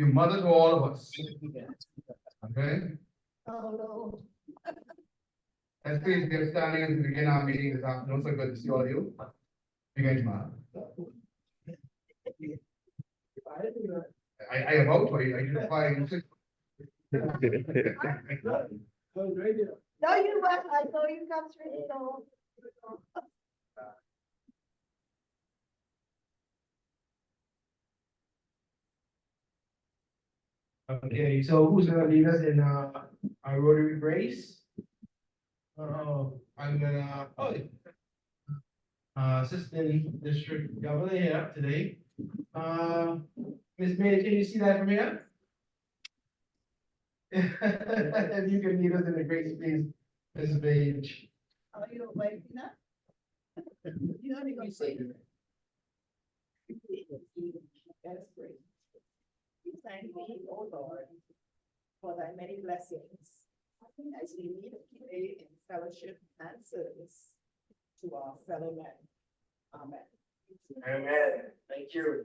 Your mother to all of us. Okay? Oh, no. Let's please get standing as we begin our meeting this afternoon. So good to see all of you. Begin tomorrow. I am out for you. I just fly in. No, you went. I saw you come through the door. Okay, so who's gonna lead us in our Rotary race? I'm gonna Assistant District Governor here today. Ms. May, can you see that from here? If you can lead us in the grace, please, Ms. Page. Are you waiting now? You only gonna say. That's great. We thank thee, O Lord, for thy many blessings, as we meet today in fellowship and service to our fellow men. Amen. Amen. Thank you.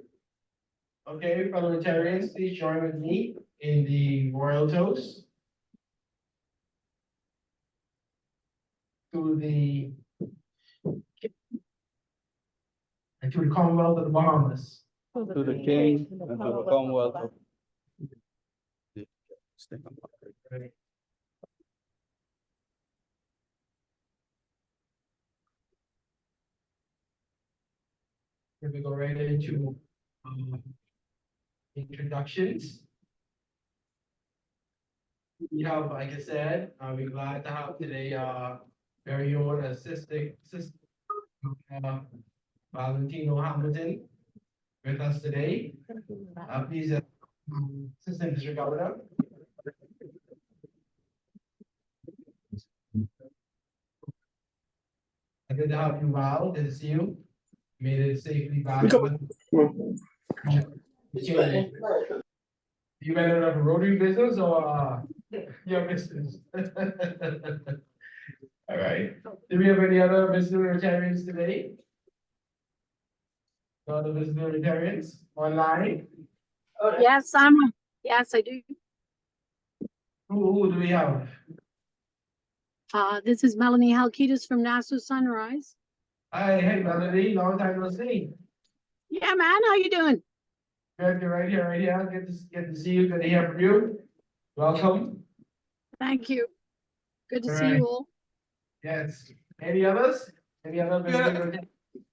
Okay, parliamentarians, please join with me in the royal toast. To the Commonwealth of the Bahamas. To the King and to the Commonwealth of Here we go right into introductions. We have, like I said, we're glad to have today very own assistant Valentino Hamilton with us today. Please, Assistant District Governor. Good to have you, Val. Good to see you. Made it safely back. You went out of a Rotary business or your business? All right. Do we have any other visitors today? No other visitors online? Yes, yes, I do. Who do we have? This is Melanie Halkitis from Nassau Sunrise. Hi, hey Melanie, long time no see. Yeah, man, how you doing? Good, you're right here. Good to see you. Good to hear from you. Welcome. Thank you. Good to All see right. you all. Yes. Any others? Any other visitors?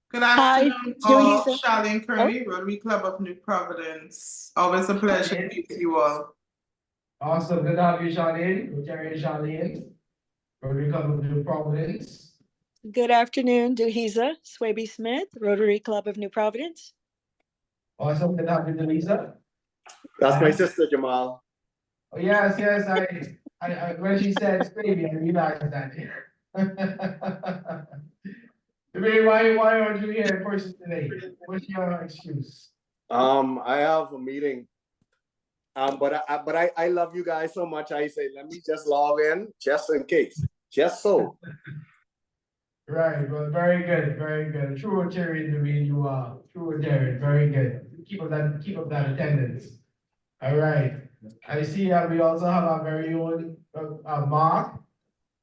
Good afternoon, all. Louisa. Charlene Kearney, Rotary Club of New Providence. Always a pleasure to meet you all. Awesome. Good to have you, Charlene. Rotarian Charlene. Rotary Club of New Providence. Good afternoon, Duhiza Swaby Smith, Rotary Club of New Providence. Awesome. Good to have you, Delisa. That's my sister, Jamal. Oh, yes. I when she said baby, I realized that. Why aren't you here in person today? What's your excuse? I have a meeting. But I love you guys so much. I say, let me just log in just in case. Just so. Right, well, very good. A true Rotarian, the way you are. True Rotarian, very good. Keep up that attendance. All right. I see we also have our very own Mark.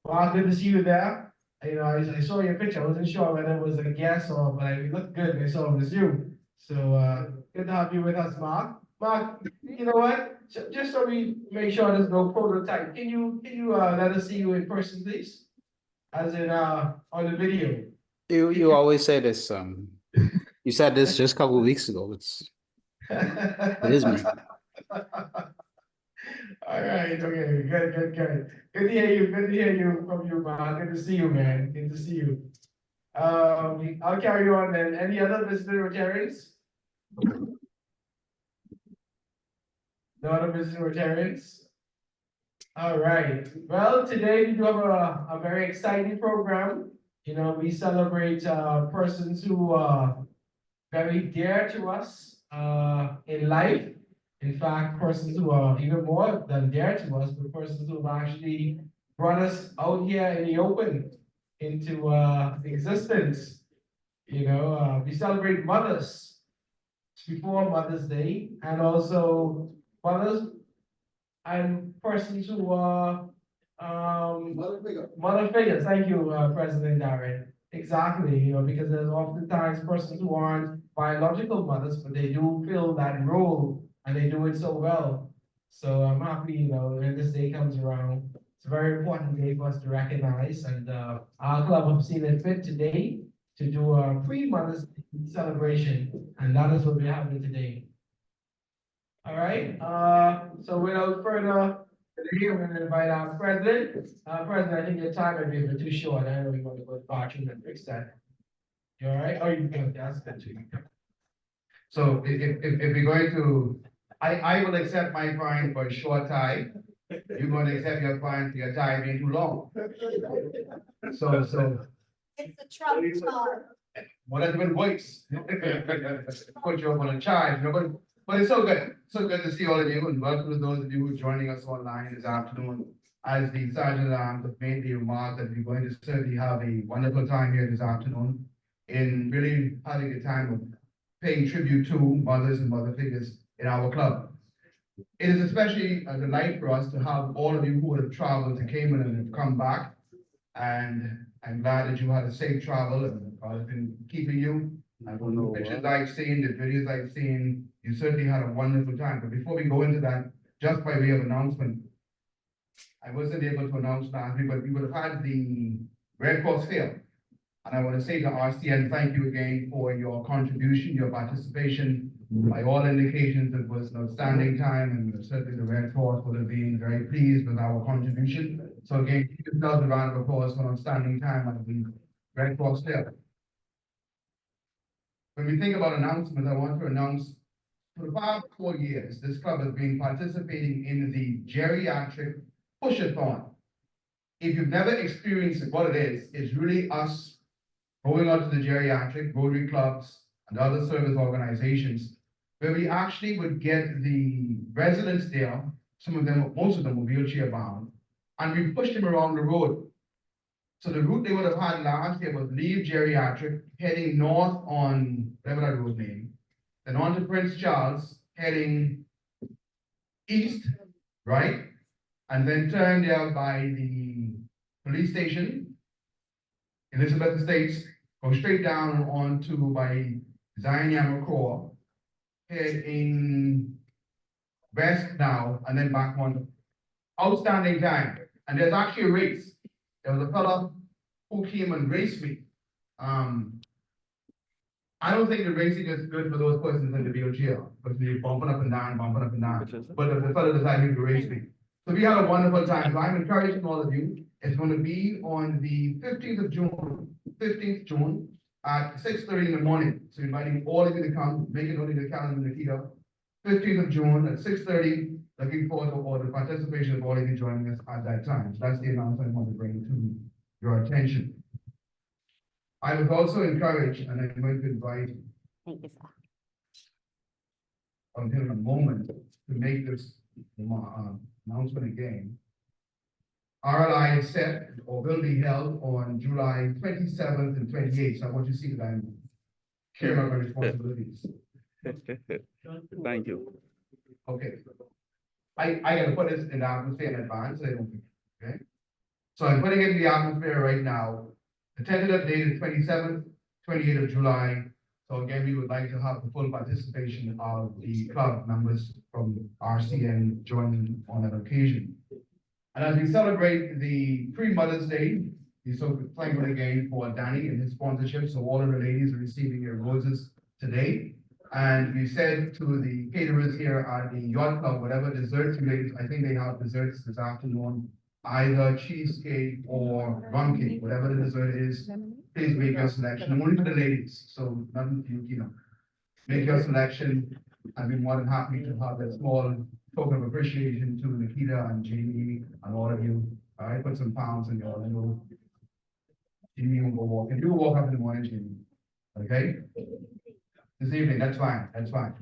Mark, good to see you there. You know, I saw your picture. I wasn't sure whether it was a guest or, but you looked good. I saw it was you. So good to have you with us, Mark. Mark, you know what? Just so we make sure there's no prototype, can you let us see you in person, please? As in on the video. You always say this. You said this just a couple of weeks ago. It is me. All right, okay, good. Good to hear you from you, man. Good to see you, man. Good to see you. I'll carry on then. Any other visitor Rotarians? No other visitor Rotarians? All right. Well, today we do have a very exciting program. You know, we celebrate persons who are very dear to us in life. In fact, persons who are even more than dear to us, but persons who have actually brought us out here in the open into existence. You know, we celebrate mothers before Mother's Day, and also mothers and persons who are, mother figures, thank you, President Darren. Exactly, you know, because there's oftentimes persons who aren't biological mothers, but they do fill that role and they do it so well. So I'm happy, you know, when this day comes around. It's a very important day for us to recognize, and our club have seen it fit today to do a pre-Mother's Day celebration, and that is what we're having today. All right, so without further ado, I'm gonna invite our president. President, I think your time might be a bit too short. I know you're gonna go to the bathroom and fix that. You all right? Oh, you can, that's good too. So if we're going to, I will accept my fine for a short time. You're going to accept your fine for your time being too long. So It's a Trump card. what has been voice? Put you up on a charge, you know, but it's so good. So good to see all of you, and welcome to those of you who are joining us online this afternoon. As the Sergeant at Arms have made the remark that we're going to certainly have a wonderful time here this afternoon in really having a time of paying tribute to mothers and mother figures in our club. It is especially a delight for us to have all of you who have traveled to Cayman and have come back. And I'm glad that you had a safe travel and God has been keeping you. And from the pictures I've seen, the videos I've seen, you certainly had a wonderful time. But before we go into that, just by way of announcement, I wasn't able to announce last week, but we would have had the Red Cross Fair. And I want to say to RCN, thank you again for your contribution, your participation. By all indications, it was an outstanding time, and certainly the Red Cross would have been very pleased with our contribution. So again, give yourselves a round of applause for an outstanding time at the Red Cross Fair. When we think about announcements, I want to announce for the past 4 years, this club has been participating in the geriatric push-a-thon. If you've never experienced it, what it is, it's really us going out to the geriatric, Rotary clubs, and other service organizations, where we actually would get the residents there, some of them, most of them were wheelchair bound, and we pushed them around the road. So the route they would have had last year was leave geriatric, heading north on, whatever that road name, then on to Prince Charles, heading east, right? And then turn there by the police station, Elizabeth Estates, go straight down onto by Zion Yamacoa, heading west now, and then back on. Outstanding time. And there's actually a race. There was a fella who came and raced me. I don't think the racing is good for those persons in the wheelchair, because they're bumping up and down, bumping up and down. But the fella decided to race me. So we had a wonderful time. So I'm encouraging all of you. It's going to be on the 15th of June, 15th June at 6:30 in the morning. So inviting all of you to come, make it only the calendar, Nikita. 15th of June at 6:30. Looking forward to all the participation of all of you joining us at that time. So that's the announcement I want to bring to your attention. I was also encouraged, and I'm going to invite in a moment to make this announcement again. RLI is set or will be held on July 27th and 28th. So I want you to see that I'm carrying out my responsibilities. Thank you. Okay. I gotta put this in the atmosphere in advance, I don't think, okay? So I'm putting it in the atmosphere right now. The tentative date is 27th, 28th of July. So again, we would like to have the full participation of the club members from RCN joining on that occasion. And as we celebrate the pre-Mother's Day, we're so thankful again for Danny and his sponsorship. So all of the ladies are receiving their roses today. And we said to the caterers here at the yacht club, whatever desserts you ladies, I think they have desserts this afternoon, either cheesecake or rum cake, whatever the dessert is, please make your selection, only for the ladies, so nothing for you, you know. Make your selection. I'd be more than happy to have that small token of appreciation to Nikita and Jamie and all of you. All right, put some pounds in your little. Jamie will go walk, and you will walk up in the morning, Jamie. Okay? This evening, that's fine, that's fine.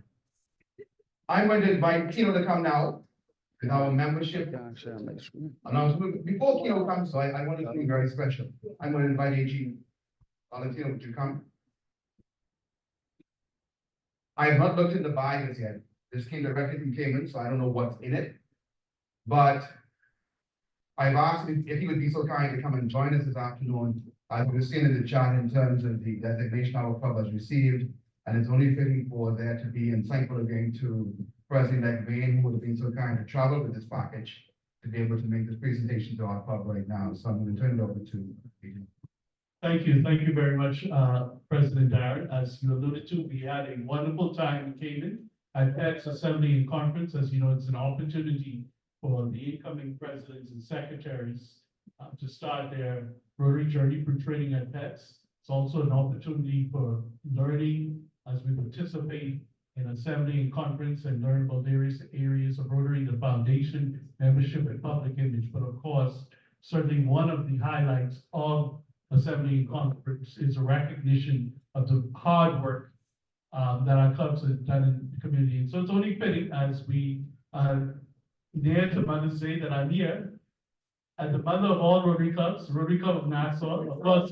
I'm going to invite Kino to come now with our membership announcement. Before Kino comes, so I want to do very special. I'm going to invite AG. Valentino, would you come? I have not looked in the bag as yet. This came directly from Cayman, so I don't know what's in it. But I've asked him if he would be so kind to come and join us this afternoon. As we were seeing in the chat in terms of the designation our club has received, and it's only fitting for there to be, and thankful again to President McVeigh, who would have been so kind to travel with this package to be able to make this presentation to our club right now. So I'm going to turn it over to Adrian. Thank you very much, President Darren. As you alluded to, we had a wonderful time in Cayman at PET's Assembly and Conference. As you know, it's an opportunity for the incoming presidents and secretaries to start their Rotary journey through training at PETS. It's also an opportunity for learning as we participate in assembly and conference and learn about various areas of Rotary, the foundation, membership, and public image. But of course, certainly one of the highlights of assembly and conference is a recognition of the hard work that our clubs have done in the community. And so it's only fitting as we dare to Mother's Day that I'm here as the mother of all Rotary clubs, Rotary Club of Nassau, of course.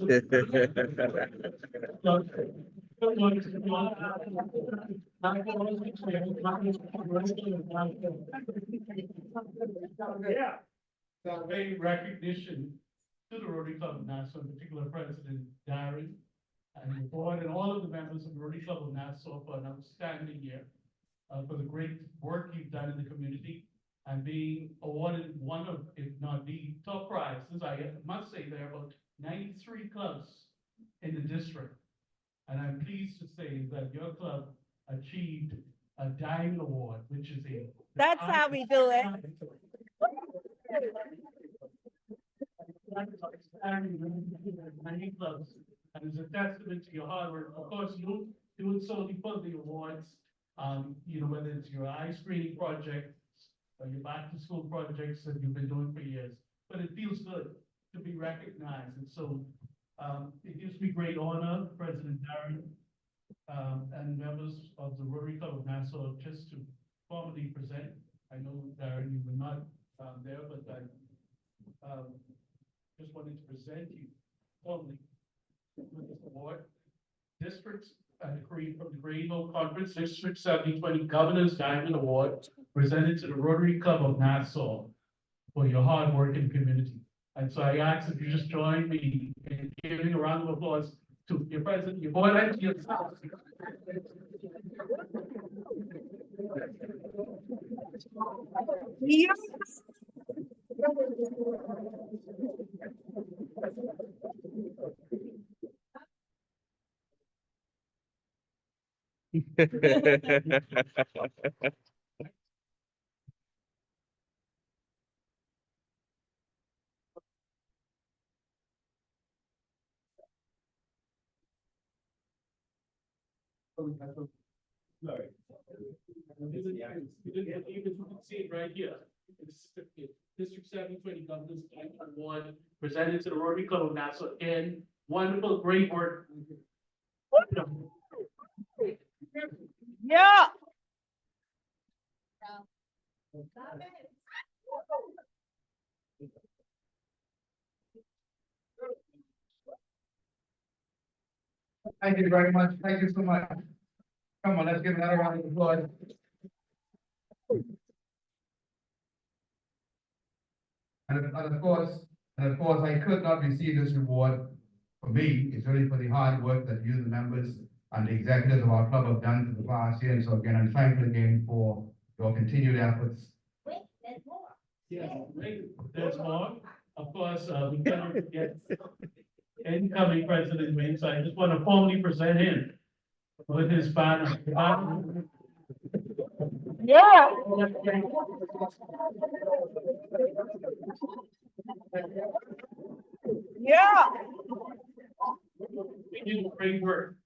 Yeah. So a recognition to the Rotary Club of Nassau, in particular President Darren and the board and all of the members of the Rotary Club of Nassau for an outstanding year, for the great work you've done in the community and being awarded one of, if not the top prizes. I must say there are about 93 clubs in the district. And I'm pleased to say that your club achieved a Diamond Award, which is a. That's how we do it. Many clubs, and it's a testament to your hard work. Of course, you do it solely for the awards. You know, whether it's your eye screening project or your back to school projects that you've been doing for years, but it feels good to be recognized. And so it gives me great honor, President Darren, and members of the Rotary Club of Nassau, just to formally present. I know, Darren, you were not there, but I just wanted to present you formally with this award. Districts from the Green Oak Conference, District 7020 Governor's Diamond Award, presented to the Rotary Club of Nassau for your hard work in the community. And so I ask that you just join me in giving a round of applause to your president, your board, and to yourself. Sorry. You can see it right here. It's District 720 Governor's Diamond Award presented to the Rotary Club of Nassau. Again, wonderful, great work. Yeah. Thank you very much. Thank you so much. Come on, let's give another round of applause. And of course, I could not receive this reward for me. It's really for the hard work that you, the members, and the executives of our club have done for the past year. And so again, I'm thankful again for your continued efforts. Wait, there's more. Yes, there's more. Of course, we cannot forget incoming President Wayne, so I just want to formally present him with his banner. Yeah. Yeah. We do great work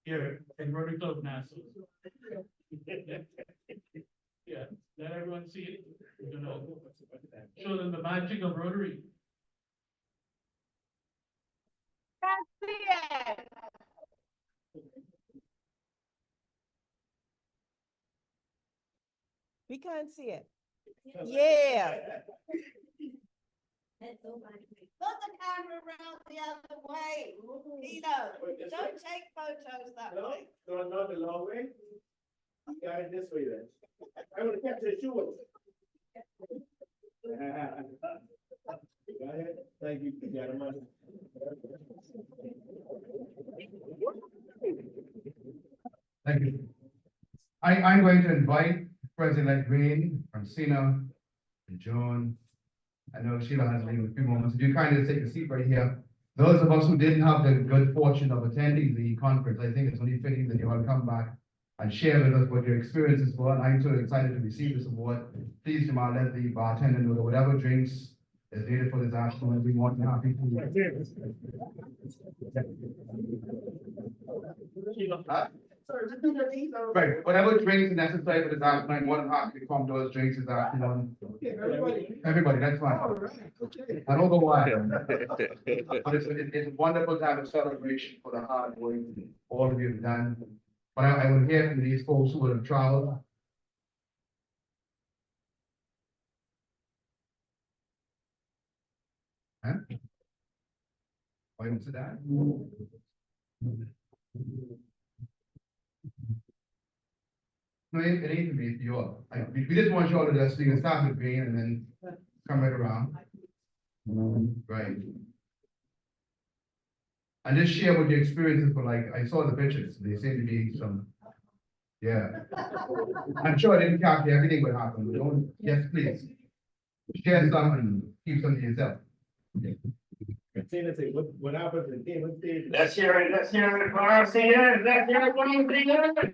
here in Rotary Club Nassau. Yeah, let everyone see it. You know, show them the magic of Rotary. We can't see it. Yeah. Put the camera around the other way. Don't take photos that way. No, not the long way. You got it this way then. I want to catch the shoes. Go ahead. Thank you, gentlemen. Thank you. I'm going to invite President Green, Francina, and John. I know Sheila has to leave in a few moments. If you kindly take a seat right here. Those of us who didn't have the good fortune of attending the conference, I think it's only fitting that you all come back and share with us what your experiences were. And I'm so excited to receive this award. Please, Jamal, let the bartender know that whatever drinks is needed for this afternoon, we want to have people. Sorry, just do the things. Right, whatever drinks are necessary for this afternoon, more than happy to come to those drinks this afternoon. Okay, everybody. Everybody, that's fine. All right, okay. I don't know why. But it's wonderful to have a celebration for the hard work all of you have done. But I would hear from these folks who would have traveled. Huh? Why don't you sit down? No, it ain't to be you all. We just want you all to just, you can start with green and then come right around. Right. And just share what your experiences were like. I saw the pictures. They seem to be some, yeah. I'm sure I didn't capture everything what happened. But don't, yes, please. Share some and keep some to yourself. What happens in game? Let's hear it for RCN, let's hear it for RCN.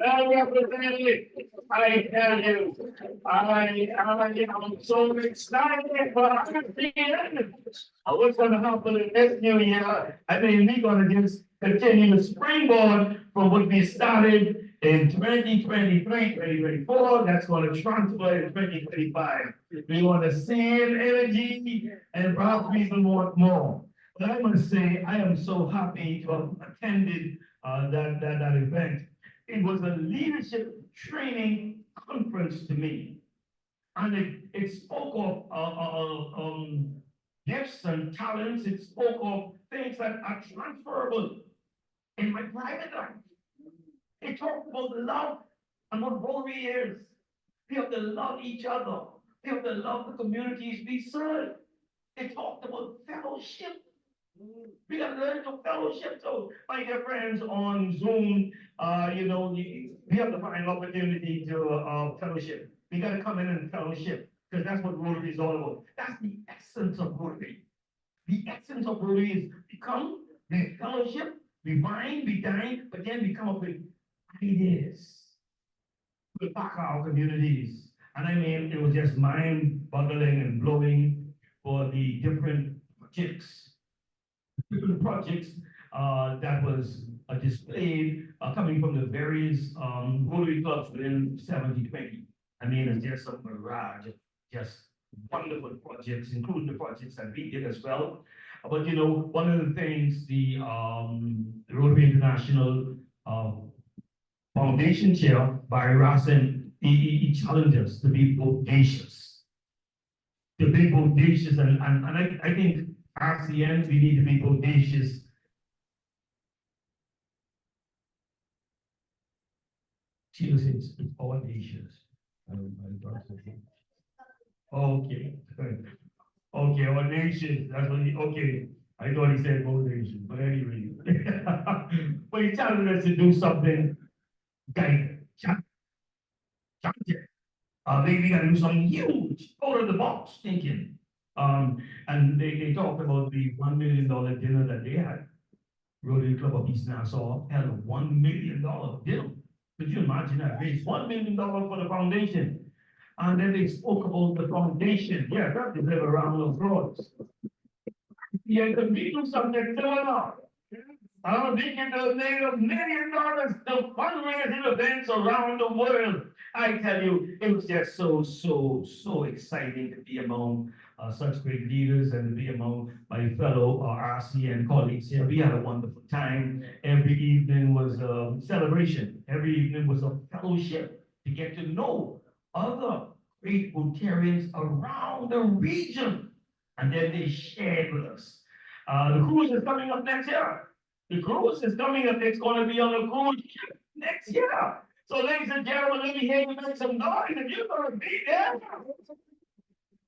Now, Representative, I tell you, I am so excited for RCN. What's gonna happen in this new year? I mean, we're gonna just continue to springboard from what we started in 2023, 2024, that's gonna transfer in 2025. We want the same energy and perhaps we even want more. But I must say, I am so happy to have attended that event. It was a leadership training conference to me. And it spoke of gifts and talents. It spoke of things that are transferable in my private life. It talked about love and what Rotary is. We have to love each other. We have to love the communities we serve. It talked about fellowship. We gotta learn to fellowship. So, my dear friends on Zoom, we have to find an opportunity to fellowship. We gotta come in and fellowship, because that's what Rotary is all about. That's the essence of Rotary. The essence of Rotary is we come, we fellowship, we wine, we dine, but then we come up with ideas. We back our communities. And I mean, it was just mind-boggling and blowing for the different projects that was displayed coming from the various Rotary clubs within 70-20. I mean, it's just a mirage, just wonderful projects, including the projects that we did as well. But one of the things the Rotary International Foundation Chair, Barry Rassen, he challenged us to be bodacious. To be bodacious, and I think RCN, we need to be bodacious. She says audacious. Okay. Okay, audacious. That's what okay. I thought he said bodacious, but anyway. But he challenged us to do something we gotta do something huge, out of the box thinking. And they talked about the $1 million dinner that they had. Rotary Club of East Nassau had a $1 million dinner. Could you imagine that? Raised $1 million for the foundation. And then they spoke about the foundation. Yeah, that deserves a round of applause. Yeah, the people something similar. They can donate $1 million to fundraising events around the world. I tell you, it was just so exciting to be among such great leaders and to be among my fellow RCN colleagues here. We had a wonderful time. Every evening was a celebration. Every evening was a fellowship to get to know other great Rotarians around the region. And then they shared with us. The cruise is coming up next year. The cruise is coming up. It's going to be on a cruise ship. next year. So ladies and gentlemen, let me hear you make some noise if you're gonna be there.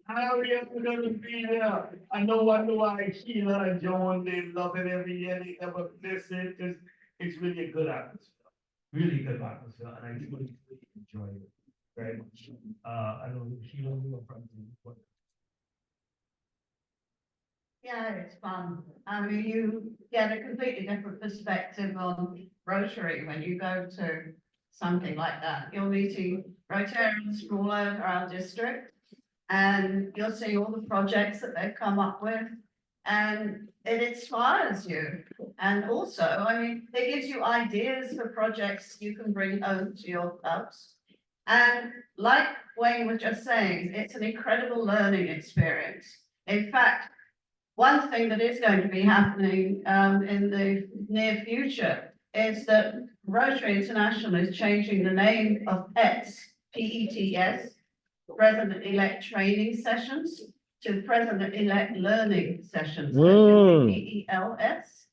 How you gonna be there? I know why Sheila and Joan, they love it every year, they never miss it, it's really a good atmosphere. Really good atmosphere, and I really enjoy it very much. I know Sheila, you were from. Yeah, it's fun. I mean, you get a completely different perspective on Rotary when you go to something like that. You're meeting Rotarians from all over our district, and you're seeing all the projects that they've come up with, and it inspires you. And also, I mean, it gives you ideas for projects you can bring home to your clubs. And like Wayne was just saying, it's an incredible learning experience. In fact, one thing that is going to be happening in the near future is that Rotary International is changing the name of PETS, P-E-T-S, President-elect Training Sessions, to President-elect Learning Sessions, P-E-L-S.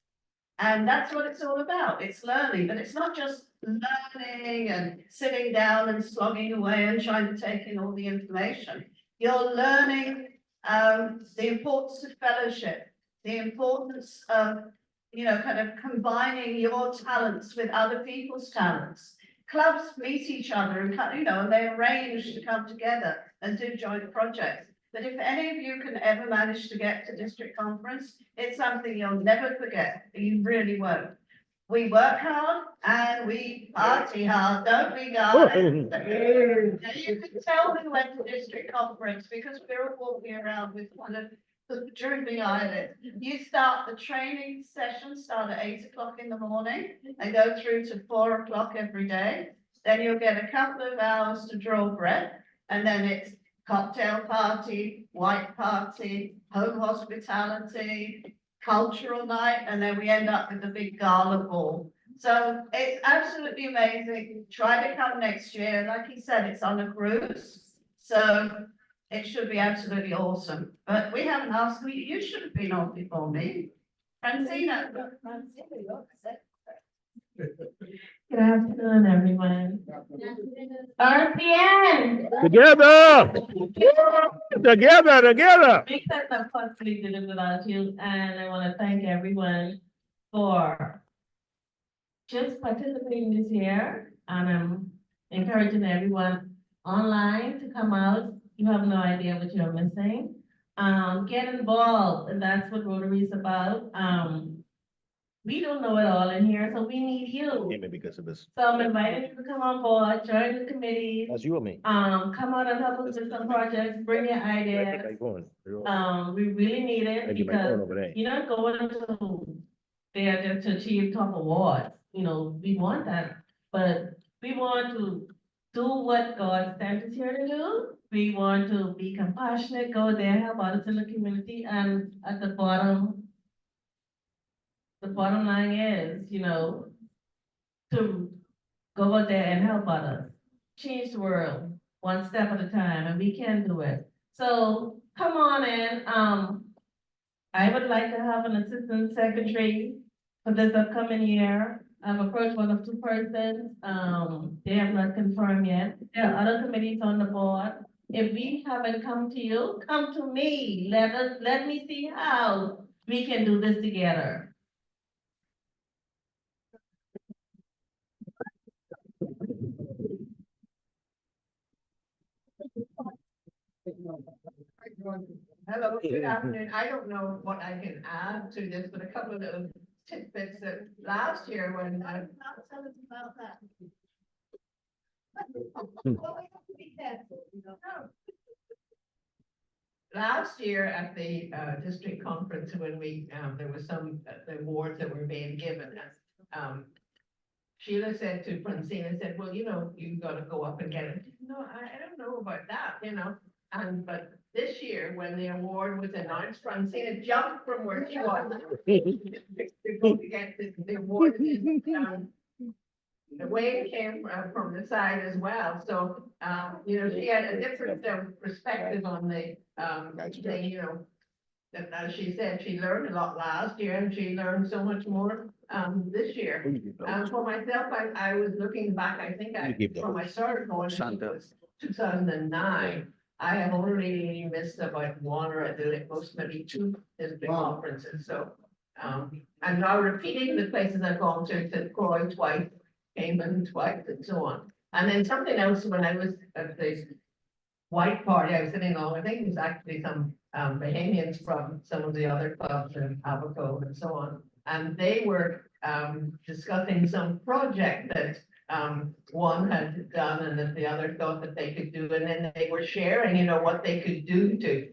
And that's what it's all about. It's learning, but it's not just learning and sitting down and slogging away and trying to take in all the information. You're learning the importance of fellowship, the importance of, kind of combining your talents with other people's talents. Clubs meet each other and, and they arrange to come together and do joint projects. But if any of you can ever manage to get to district conference, it's something you'll never forget. You really won't. We work hard and we party hard, don't we, guys? You can tell we went to district conference because we're all walking around with one of the drooping eyelids. You start the training sessions start at 8 o'clock in the morning and go through to 4 o'clock every day. Then you'll get a couple of hours to draw breath, and then it's cocktail party, white party, home hospitality, cultural night, and then we end up with the big gala ball. So it's absolutely amazing. Try to come next year. Like he said, it's on a cruise. So it should be absolutely awesome. But we haven't asked you. You should have been on before me. Francina. Good afternoon, everyone. RCN! Together! Together! We could not possibly do it without you, and I want to thank everyone for just participating this year, and I'm encouraging everyone online to come out. You have no idea what you're missing. Get involved, and that's what Rotary is about. We don't know it all in here, so we need you. Maybe because of this. So I'm inviting you to come on board, join the committee. That's you or me? Come out and help us with some projects, bring your ideas. We really need it because you're not going to there just to achieve top awards. We want that, but we want to do what God sent us here to do. We want to be compassionate, go there, help others in the community, and at the bottom line is, to go out there and help others, change the world one step at a time, and we can do it. So come on in. I would like to have an assistant secretary for this upcoming year. I've approached one of 2 persons. They have not confirmed yet. There are other committees on the board. If we haven't come to you, come to me. Let me see how we can do this together. Hello, good afternoon. I don't know what I can add to this, but a couple of little tidbits that last year when I. Not tell us about that. Well, we have to be careful, Last year at the district conference, when we there was some the awards that were being given, Sheila said to Francina, said, well, you got to go up and get it. No, I don't know about that, but this year, when the award was announced, Francina jumped from where she was to go to get the award. The wave came from the side as well. So, she had a different perspective on the thing, that as she said, she learned a lot last year and she learned so much more this year. For myself, I was looking back, I think from I started going, I think it was 2009. I have only missed about one or at the most maybe two district conferences, so. I'm now repeating the places I've gone to, Croy twice, Cayman twice, and so on. And then something else, when I was at the white party, I was sitting on, I think it was actually some Bahamians from some of the other clubs in Abaco and so on. And they were discussing some project that one had done and that the other thought that they could do. And then they were sharing, you know, what they could do to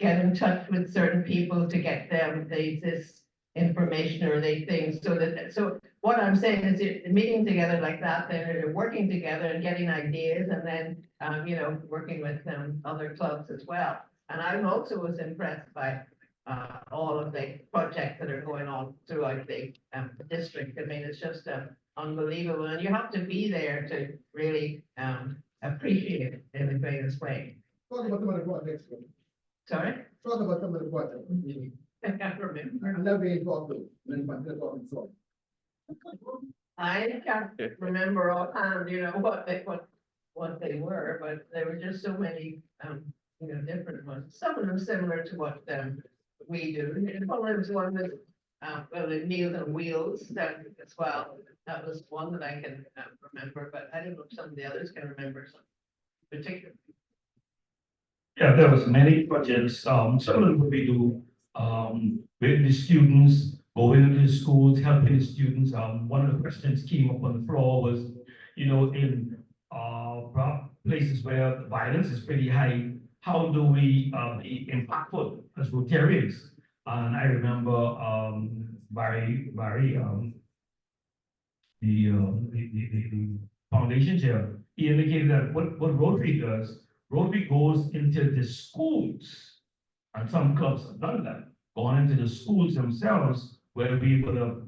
get in touch with certain people to get them this information or they things. So what I'm saying is meeting together like that, they're working together and getting ideas and then, you know, working with other clubs as well. And I also was impressed by all of the projects that are going on throughout the district. I mean, it's just unbelievable. And you have to be there to really appreciate it in the greatest way. Talk about some of the projects. Sorry? Talk about some of the projects. I can't remember. I love being talked to. I can't remember offhand, you know, what they were, but there were just so many, you know, different ones. Some of them similar to what we do. Well, there was one with, well, Meals on Wheels that as well. That was one that I can remember, but I don't know if some of the others can remember some particular. Yeah, there was many projects, some of them what we do, with the students, going into the schools, helping the students. One of the questions came up on the floor was, you know, in, places where the violence is pretty high, how do we, be impactful as Rotarians? And I remember, the foundation chair, he indicated that what Rotary does, Rotary goes into the schools, and some clubs have done that, gone into the schools themselves, where we would have,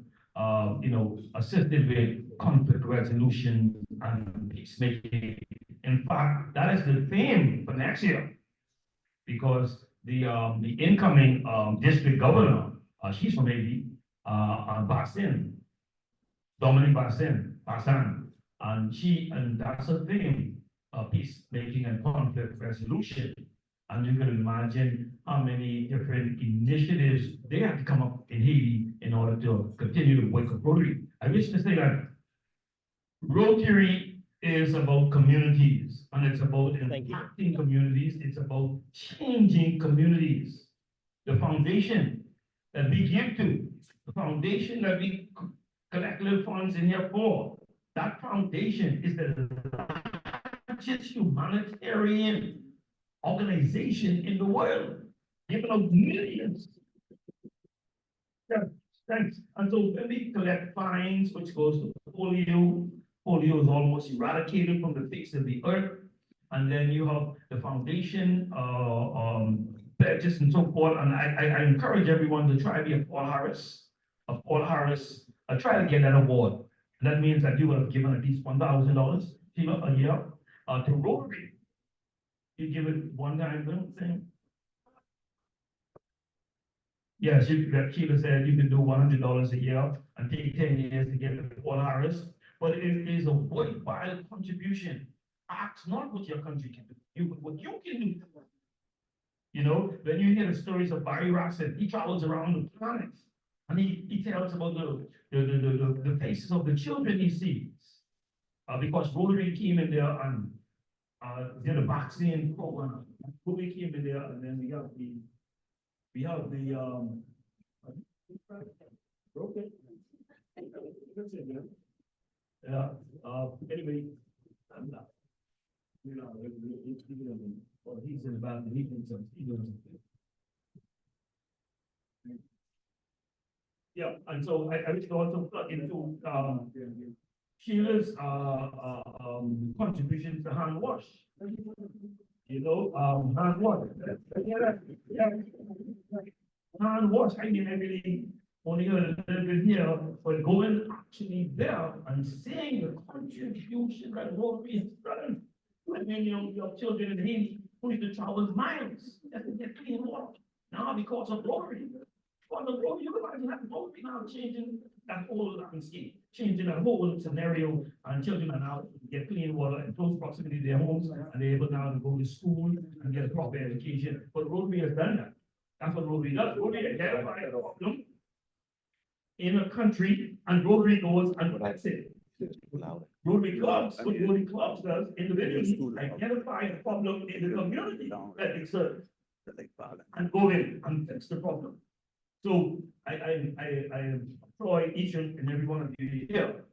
you know, assisted with conflict resolution and peacemaking. In fact, that is the theme for next year, because the incoming district governor, she's from Haiti, Bassin, Dominic Bassan, and that's a theme, peacemaking and conflict resolution. And you can imagine how many different initiatives they have to come up in Haiti in order to continue to work with Rotary. I wish to say that Rotary is about communities, and it's about impacting communities, it's about changing communities. The foundation that we give to, the foundation that we collect little funds in here for, that foundation is the largest humanitarian organization in the world, giving out millions. Yeah, thanks. And so when we collect fines, which goes to polio, polio is almost eradicated from the face of the earth. And then you have the foundation, pledges and so forth. And I encourage everyone to try to be a Paul Harris. Try to get that award. And that means that you will have given at least $1,000, you know, a year to Rotary. You give it one time thing. Yeah, Sheila said you can do $100 a year and take 10 years to get the Paul Harris, but it is a worthwhile contribution. Ask not what your country can do, what you can do. You know, when you hear the stories of Barry Rassin, he travels around the planet and he tells about the faces of the children he sees. Because Rotary came in there and did a vaccine program. Rotary came in there, and then we have the okay. Yeah, anyway, I'm not. You know, well, he's in about the meetings of, yeah, and so I would also plug into Sheila's contribution to hand wash. You know, hand wash. Yeah. Hand wash. I mean, I really only heard a little bit here, but going actually there and seeing the contribution that Rotary has done. I mean, you have children in Haiti who need to travel miles just to get clean water. Now, because of Rotary. on the road, you know, I have to be now changing that whole landscape, changing that whole scenario, and children are now get clean water in close proximity to their homes, and they're able now to go to school and get a proper education. But Rotary has done that. That's what Rotary does. Rotary identifies a problem in a country, and Rotary goes and protects it. Rotary clubs, what Rotary clubs does individually, identify the problem in the community that they serve. And go in and fix the problem. So I employ each and every one of you here.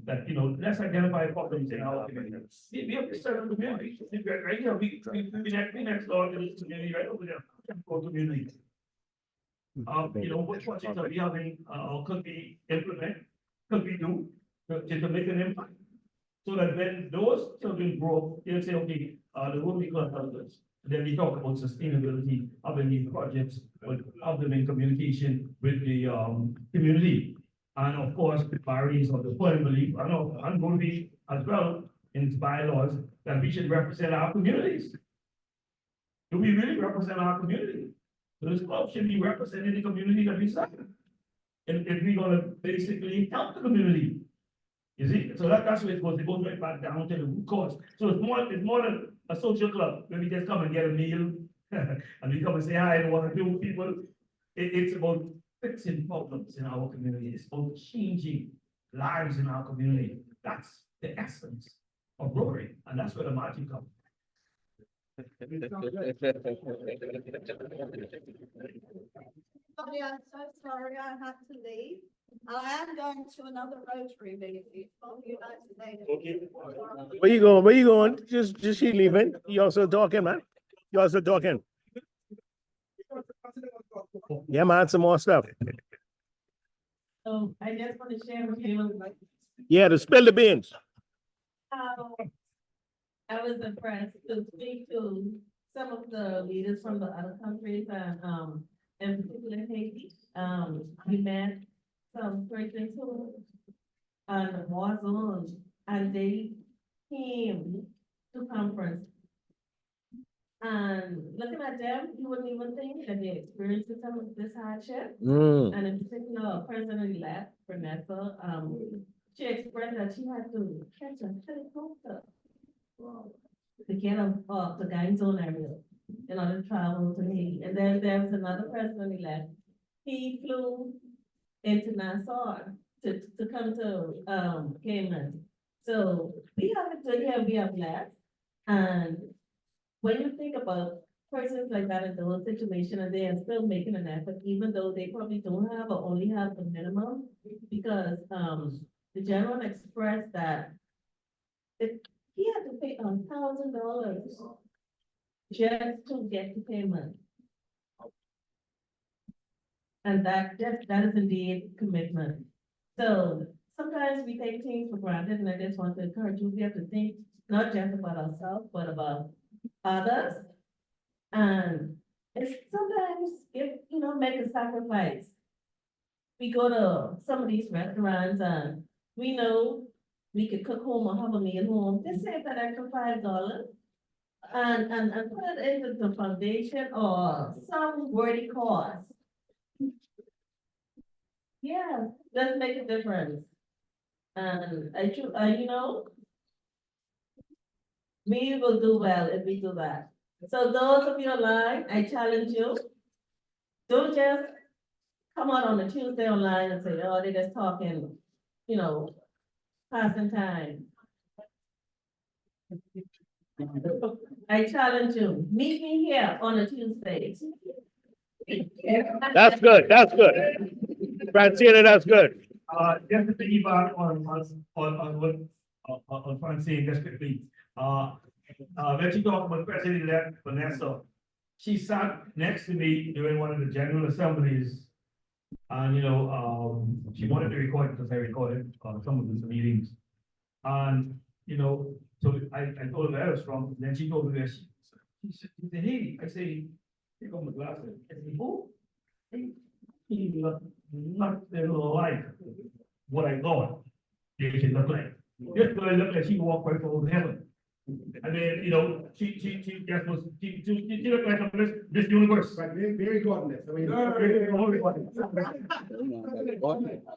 That, you know, let's identify problems in our community. We have to serve the community. Right here, we next door to this community, right over there, community. You know, what projects are we having, or could be implemented, could we do to make an impact? So that when those children grow up, they'll say, okay, the Rotary Club does this. Then we talk about sustainability of these projects, of them in communication with the community. And of course, the barriers of the firm belief, I know, I'm going to be as well in its bylaws that we should represent our communities. Do we really represent our community? So this club should be representing the community that we serve. And if we're gonna basically help the community. You see, so that's where it goes. It goes right back down to the root cause. So it's more than a social club where we just come and get a meal and we come and say hi and want to do people. It's about fixing problems in our community. It's about changing lives in our community. That's the essence of Rotary, and that's where the magic comes. Sorry, I'm so sorry I had to leave. I am going to another Rotary meeting. I'll be back today. Okay. Where you going? Where you going? Just she leaving. You also talking, man. You also talking. Yeah, man, some more stuff. So I just want to share with you Yeah, to spill the beans. how I was impressed to speak to some of the leaders from the other countries and, in particular Haiti. We met some persons who on war zones and they came to conference. And looking at them, you wouldn't even think that they experienced some of this hardship. And in particular, a person-elect, Vanessa, she expressed that she had to catch a helicopter to get off the gang zone area in order to travel to Haiti. And then there was another person-elect. He flew into Nassau to come to Cayman. So we have it to here, we have left. And when you think about persons like that in those situations, and they are still making an effort, even though they probably don't have or only have the minimum, because the gentleman expressed that he had to pay $1,000 just to get to payment. And that is indeed commitment. So sometimes we take things for granted, and I just want to encourage you, we have to think not just about ourselves, but about others. And it's sometimes, if, you know, make a sacrifice. We go to some of these restaurants and we know we could cook home or have a meal home, just save that extra $5 and put it into the foundation or some worthy cause. Yeah, let's make a difference. And you know, we will do well if we do that. So those of you online, I challenge you, don't just come out on a Tuesday online and say, oh, they're just talking, you know, passing time. I challenge you, meet me here on a Tuesday. That's good. That's good. Francina, that's good. Just to piggyback on what Francine, just quickly, when she talked about President-elect Vanessa, she sat next to me during one of the general assemblies. And, you know, she wanted to record it because I recorded some of these meetings. And, you know, so I told her I was wrong. Then she told me this. She said, hey, I say, take off my glasses. I said, who? He looked nothing like what I thought they should look like. This girl looked like she walked right over heaven. And then, you know, she just was, she looked like a Miss Universe. Right, very godless. I mean.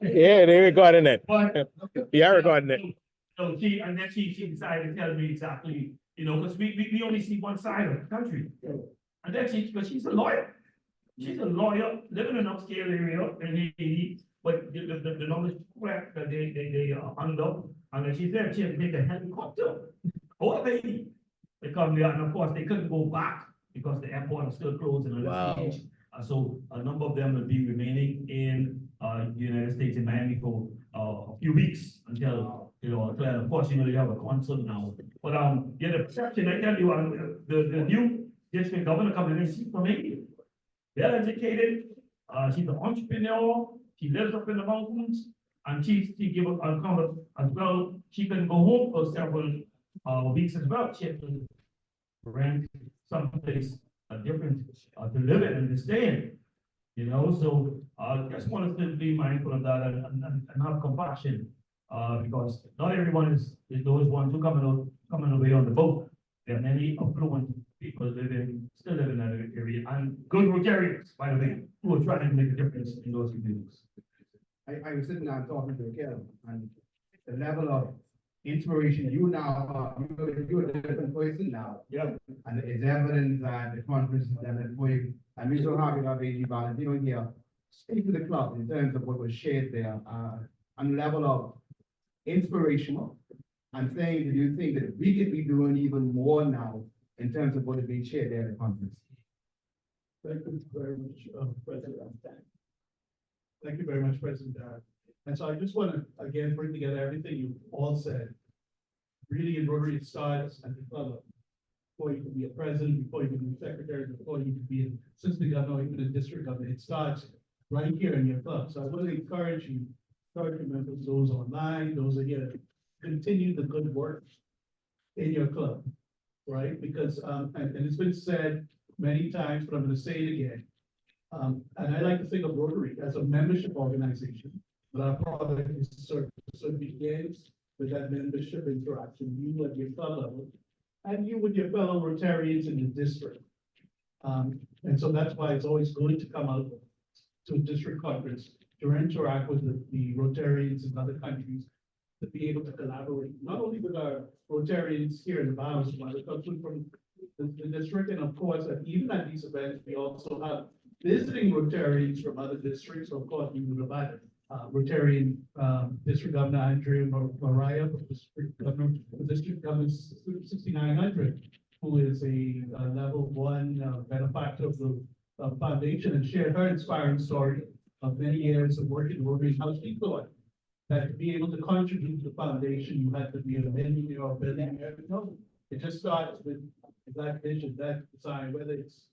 Yeah, they recording it. But. Yeah, recording it. So and then she decided to tell me exactly, you know, because we only see one side of the country. And then because she's a lawyer. She's a lawyer living in upscale area in Haiti, but the numbers correct that they are under. And then she said she had to take a helicopter out of Haiti. They come there, and of course, they couldn't go back because the airport is still closed in a stage. So a number of them will be remaining in the United States in Miami for a few weeks until, you know, of course, you know, they have a consul now. But yeah, the perception, I tell you, the new district governor coming in, she's from Haiti. Well educated, she's an entrepreneur, she lives up in the mountains, and she give a comment as well. She can go home for several weeks as well. She had to rent someplace different to live in and to stay in. You know, so just want us to be mindful of that and have compassion, because not everyone is those ones who coming away on the boat. There are many affluent people still living in that area, and good Rotarians, by the way, who are trying to make a difference in those communities. I was sitting there talking to Kel, and the level of inspiration you now are, you're a different person now. Yeah. And it's evident that the conference is evident for you. And we're so happy to have AG Valentino here. Speak to the club in terms of what was shared there, on the level of inspirational and saying that you think that we could be doing even more now in terms of what is being shared there at the conference. Thank you very much, President. Thank you very much, President. And so I just want to, again, bring together everything you all said. Really, in Rotary, it starts at the club. Before you can be a president, before you can be a secretary, before you can be an assistant governor, even a district governor, it starts right here in your club. So I want to encourage you, members, those online, those are here, continue the good work in your club, right? Because, and it's been said many times, but I'm going to say it again. And I like to think of Rotary as a membership organization, but our product is service. So it begins with that membership interaction, you at your club level, and you with your fellow Rotarians in the district. And so that's why it's always good to come out to a district conference to interact with the Rotarians in other countries, to be able to collaborate, not only with our Rotarians here in the Bahamas, but from the district, and of course, even at these events, we also have visiting Rotarians from other districts. Of course, we would have had Rotarian District Governor Andrea Mariah, District Governor 6900, who is a level 1 benefactor of the foundation, and shared her inspiring story of many years of working Rotary House. She thought that to be able to contribute to the foundation, you had to be a millionaire or billionaire. No, it just starts with that vision, that design, whether it's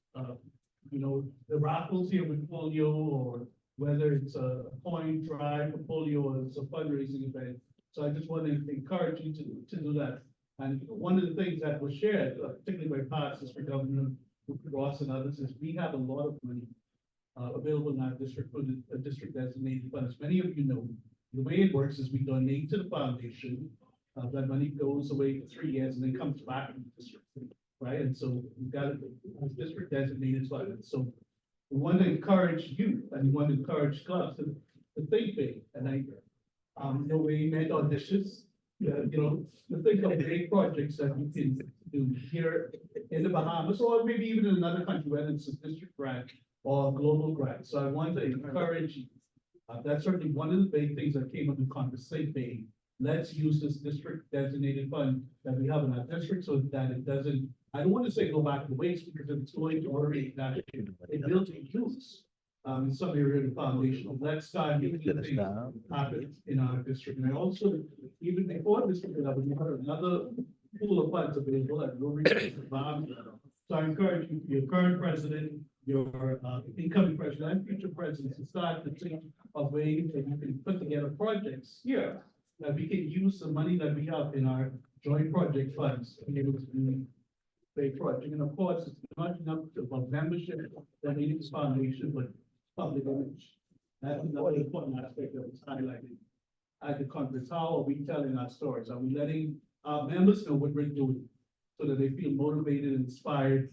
you know, the raffles here with polio, or whether it's a coin drive for polio, or it's a fundraising event. So I just want to encourage you to do that. And one of the things that was shared, particularly by past District Governor Ross and others, is we have a lot of money available in our district for the district designated funds. Many of you know, the way it works is we donate to the foundation. That money goes away for 3 years and then comes back to the district, right? And so we've got a district designated funds. So we want to encourage you, and we want to encourage clubs to think big. And I know we made auditions, you know, to think of big projects that we can do here in the Bahamas, or maybe even in another country, whether it's a district grant or a global grant. So I want to encourage you. That's certainly one of the big things that came up in conversation. Let's use this district designated fund that we have in our district so that it doesn't, I don't want to say go back to waste, because it's going to already that it built in use in some area of the foundation. Let's start making things happen in our district. And I also, even before district level, we had another pool of funds available at Rotary. So I encourage you, your current president, your incoming president, and future presidents, to start to think of ways that you can put together projects here that we can use the money that we have in our joint project funds to be able to do big project. And of course, it's not enough about membership that we need this foundation, but public image. That's another important aspect that was highlighted at the conference. How are we telling our stories? Are we letting our members know what we're doing? so that they feel motivated and inspired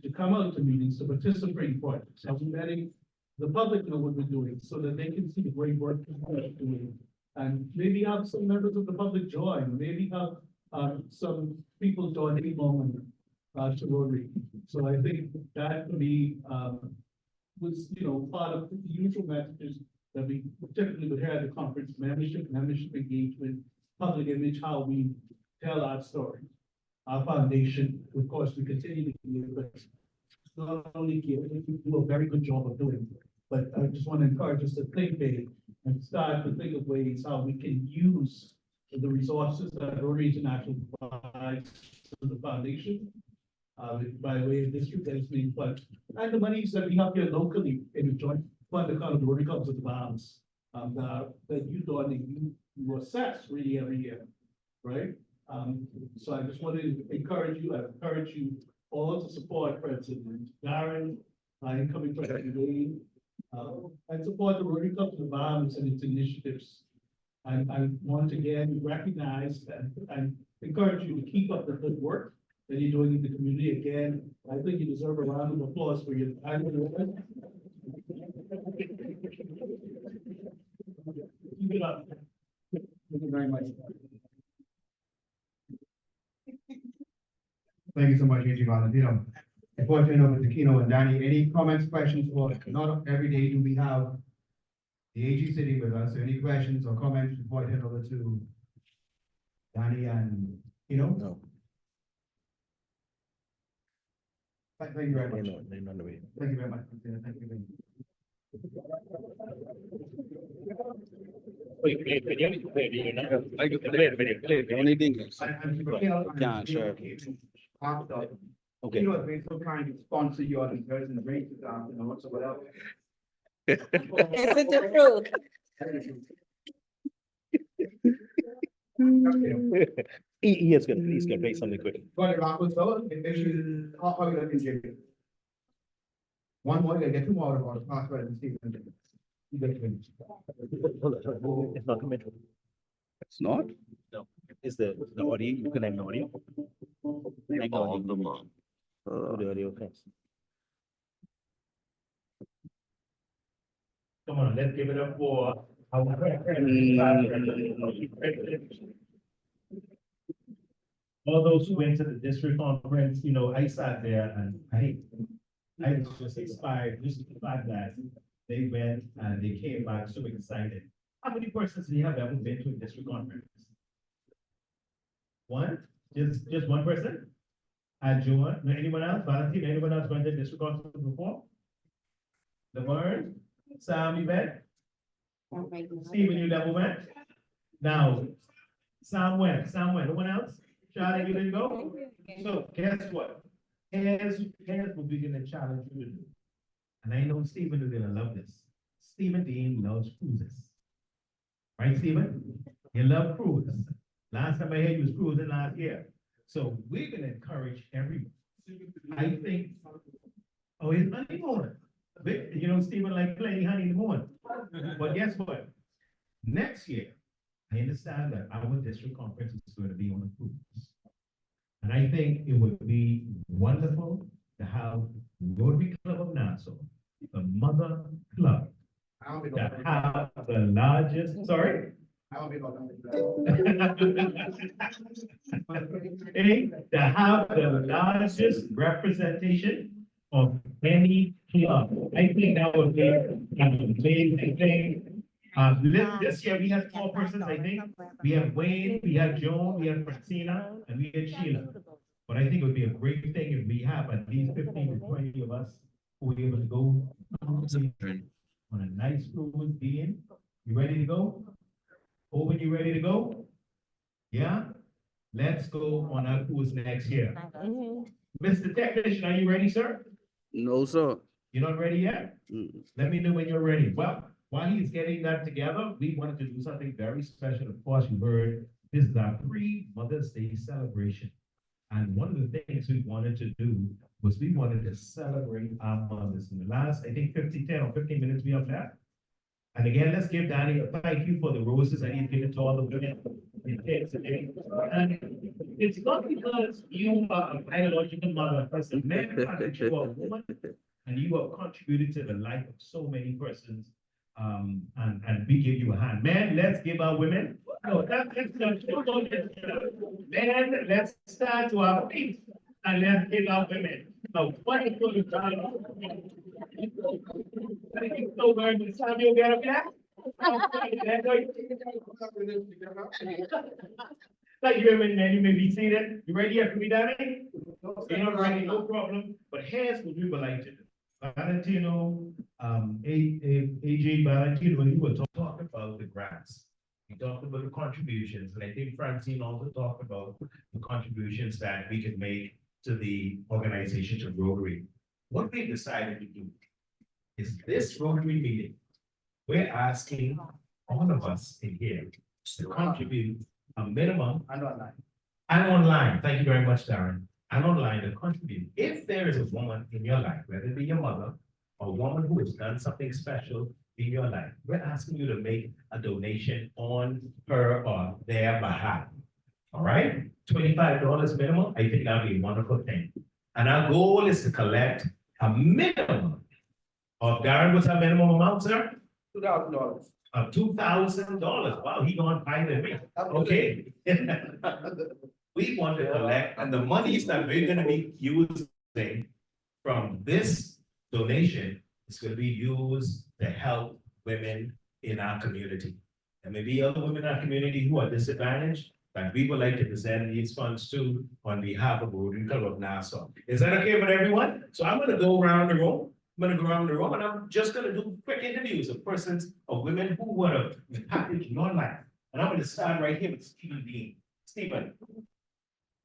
to come out to meetings, to participate in projects. And we're letting the public know what we're doing so that they can see the great work that we're doing. And maybe have some members of the public join, maybe have some people join any moment to Rotary. So I think that for me was, part of the usual messages that we typically would hear at the conference: membership engagement, public image, how we tell our story. Our foundation, of course, we continue to give, but not only give, we do a very good job of doing it. But I just want to encourage us to think big and start to think of ways how we can use the resources that Rotary International provides to the foundation, by way of district that is being funded, and the monies that we have here locally in the joint fund account of the Rotary Clubs of the Bahamas, that you thought that you assess really every year, right? So I just wanted to encourage you, I encourage you all to support President Darren, incoming President Wayne, and support the Rotary Club of the Bahamas and its initiatives. And I want to again recognize and encourage you to keep up the good work that you're doing in the community. Again, I think you deserve a round of applause for your time. Keep it up. Thank you very much. Thank you so much, AG Valentino. Before I turn over to Kino and Danny, any comments, questions, or not every day do we have the AG sitting with us? So any questions or comments before I turn over to Danny and Kino? No. Thank you very much. They're not the way. Thank you very much. Thank you very much. Anything? Yeah, sure. Okay. You know, it's been so kind to sponsor you on this person, great, whatsoever. Isn't it true? He's gonna play something quick. Got it, Rocco, so, how are you looking, Jimmy? One more, you get two more of our password and Steve. It's not coming. It's not? No. Is the audio, you can have the audio? Connect the audio. Oh, the audio first. Come on, let's give it up for our. All those who went to the district conference, I sat there and I was just inspired, just the fact that they went and they came back so excited. How many persons do you have ever been to a district conference? One? Just one person? And Joan, anyone else? Valentine, anyone else went to a district conference before? Laverne, Sam, you went? Stephen, you never went? Now, Sam went. No one else? Charlie, you didn't go? So guess what? Here's what we're gonna challenge you to do. And I know Stephen is gonna love this. Stephen Dean loves cruises. Right, Stephen? You love cruises. Last time I heard you was cruising last year. So we're gonna encourage everyone. I think, oh, his honeymoon. Stephen like plenty honey in the morning. But guess what? Next year, I understand that our district conference is going to be on a cruise. And I think it would be wonderful to have Rotary Club of Nassau, the mother club, that have the largest, sorry? To have the largest representation of any club. I think that would be an amazing thing. This year we had 4 persons, I think. We have Wayne, we have Joan, we have Francina, and we had Sheila. But I think it would be a great thing if we have at least 15 to 20 of us who are able to go on a nice cruise. Dean, you ready to go? Owen, you ready to go? Yeah? Let's go on our cruise next year. Mr. Technician, are you ready, sir? No, sir. You're not ready yet? Let me know when you're ready. Well, while he's getting that together, we wanted to do something very special. Of course, you heard this is our pre-Mother's Day celebration. And one of the things we wanted to do was we wanted to celebrate our mothers. In the last, I think 10 or 15 minutes we have left. And again, let's give Danny a thank you for the roses that he's given to all the women in kids today. And it's not because you are a biological mother, as a man, but you are a woman, and you have contributed to the life of so many persons. And we give you a hand. Men, let's give our women. No, men, let's start to our feet and let's give our women a wonderful time. Thank you so very much. Samuel, get up here. Thank you, women. You may be seated. You ready after me, Danny? You're not ready, no problem. But here's what we would like to do. Valentino, AJ Valentino, when you were talking about the grants, you talked about the contributions, and I think Francine also talked about the contributions that we can make to the organization of Rotary. What we decided to do is this Rotary meeting, we're asking all of us in here to contribute a minimum and online. Thank you very much, Darren. And online to contribute. If there is a woman in your life, whether it be your mother or a woman who has done something special in your life, we're asking you to make a donation on her or their behalf. All right? $25 minimum. I think that'll be a wonderful thing. And our goal is to collect a minimum of, Darren, what's our minimum amount, sir? $2,000. Of $2,000. Wow, he gone higher than me. Okay. We want to collect, and the monies that we're gonna be using from this donation is gonna be used to help women in our community. And maybe other women in our community who are disadvantaged, that we would like to present these funds to on behalf of Rotary Club of Nassau. Is that okay with everyone? So I'm gonna go around the room. And I'm just gonna do quick interviews of persons, of women who would have impacted your life. And I'm gonna start right here with Stephen Dean. Stephen,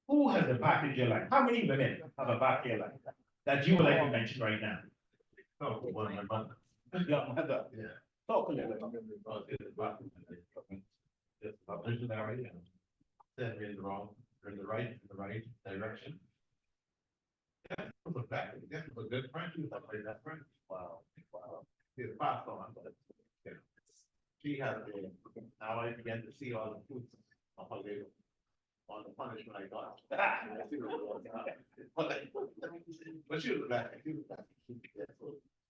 who has impacted your life? How many women have impacted your life that you would like to mention right now? Oh, one, my mother. Yeah, mother. Yeah. Talk a little bit. Just a visionary and said we're in the wrong, we're in the right direction. Yeah, it was a fact. Yeah, it was a good friend. She was like that friend. Wow. She's passed on, but you know, she has been, now I began to see all the fruits of her labor. On the punishment I got. But she was back.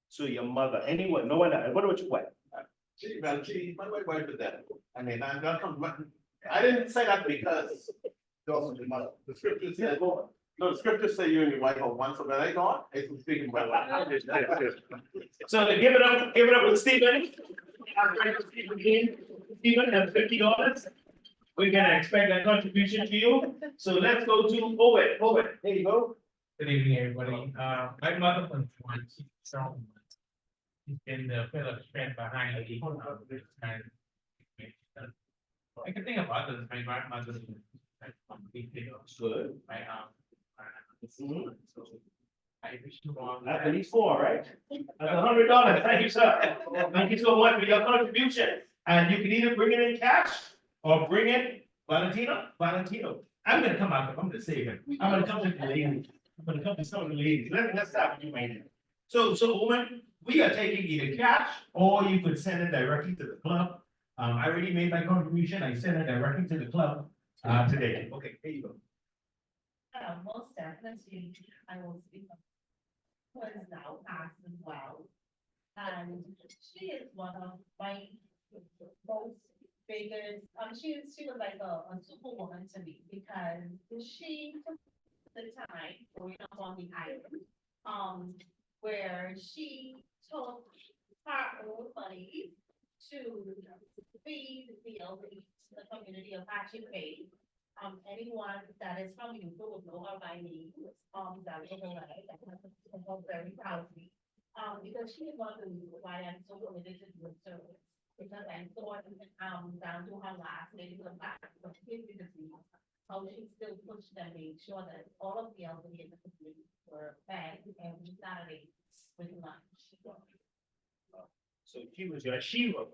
So your mother, anyone, no one, what about your wife? My wife is dead. I mean, I'm not, I didn't say that because the scripture says, no, the scripture say you and your wife are one, so that I gone. I'm speaking about life. So to give it up with Stephen. Stephen has $50. We're gonna expect that contribution to you. So let's go to Owen. Owen, there you go. Good evening, everybody. My mother was one, she's been the pillar of strength behind me. And I can think of others, my grandmother. Good. My so I wish you all. That's at least 4, right? That's $100. Thank you, sir. Thank you so much for your contribution. And you can either bring it in cash or bring it, Valentino. I'm gonna come out, I'm gonna save him. I'm gonna come with the ladies. I'm gonna come to some of the ladies. Let's start with you, man. So woman, we are taking either cash or you could send it directly to the club. I already made my contribution. I sent it directly to the club today. Okay, here you go. Most definitely, I will speak of who is now passed as well. And she is one of my most biggest, she was like a superwoman to me because she took the time growing up on the island, where she took her own money to feed the elderly, the community of Hatchet Bay. Anyone that is from you will know her by name, that was her life, that was very proudly. Because she is one of the reasons why I'm so committed to doing service. Because I thought, down to her last, maybe the back, but kidney disease, how she still pushed and made sure that all of the elderly in the community were fed every Saturday with lunch. So she was your hero.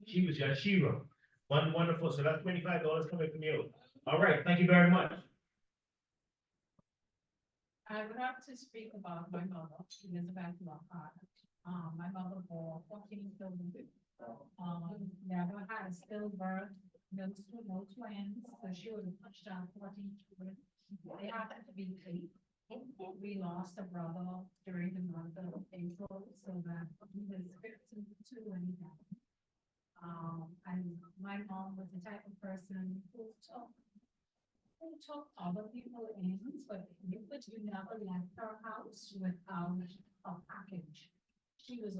She was your hero. Wonderful. So that's $25 coming from you. All right. Thank you very much. I would have to speak about my mother, Elizabeth Lockhart. My mother bore 14 children Never had a stillbirth, no twins, so she was pushed out 14 children. They happened to be 8. We lost a brother during the month of April, so that he was 52 when he died. And my mom was the type of person who took other people in, but you never left her house without a package. She could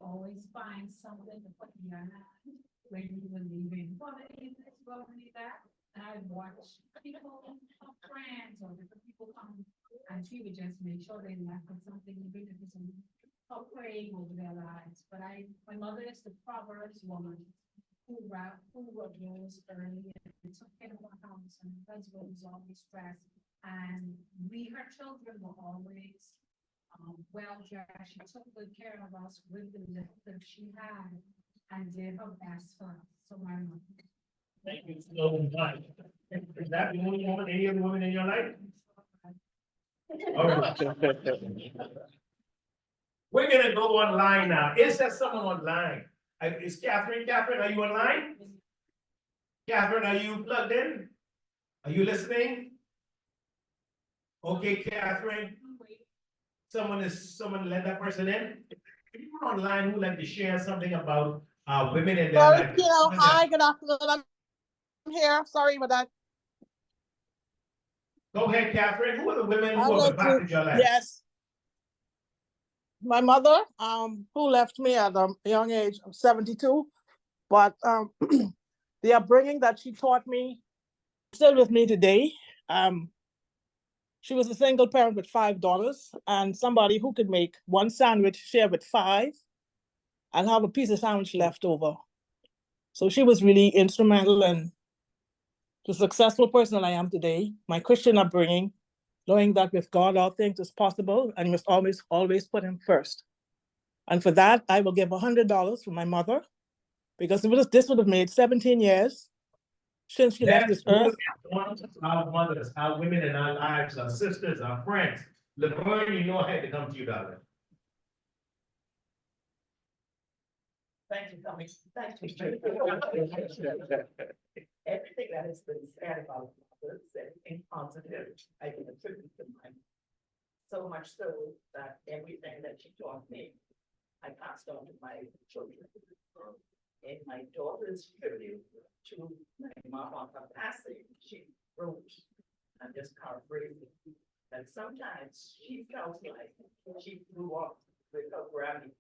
always find something to put in your hand when you were leaving. Well, it's probably that. And I watched people, friends or different people come, and she would just make sure they left with something, even if it's a praying over their lives. But my mother is the Proverbs woman who rose early and took care of our house, and her husband was always stressed. And her children were always well dressed. She took good care of us with the little that she had and did her best for us. So my mom. Thank you so much. Is that the only woman, any other woman in your life? All right. We're gonna go online now. Is there someone online? Is Catherine? Catherine, are you online? Catherine, are you plugged in? Are you listening? Okay, Catherine. Someone let that person in. People online who like to share something about women in their life. Hi, good afternoon. I'm here. Sorry about that. Go ahead, Catherine. Who are the women who have impacted your life? Yes. My mother, who left me at a young age of 72, but the upbringing that she taught me still with me today. She was a single parent with 5 daughters and somebody who could make one sandwich, share with 5, and have a piece of sandwich left over. So she was really instrumental in the successful person that I am today, my Christian upbringing, knowing that with God all things is possible and you must always put him first. And for that, I will give $100 for my mother, because this would have made 17 years since she left this earth. Our mothers, our women in our lives, our sisters, our friends. Laverne, you know I had to come to you, darling. Thank you, Tommy. Thank you. Everything that has been said about mothers, everything positive, I can attribute to mine. So much so that everything that she taught me, I passed on to my children. In my daughter's tribute to my mom on her passing, she wrote, I'm just paraphrasing, that sometimes she felt like she grew up with her Grammy,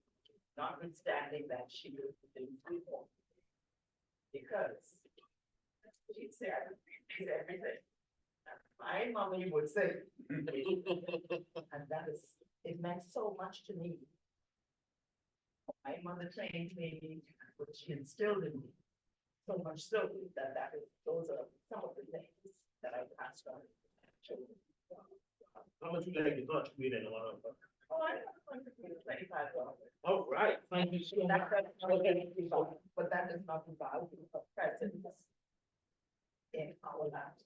notwithstanding that she was in people. Because she said everything. My mommy would say, and it meant so much to me. My mother trained me, but she instilled in me so much so that those are some of the things that I passed on to children. How much would you like to contribute in one of them? Oh, I contributed $25. All right, thank you so much. But that is not the value of presence in our lives,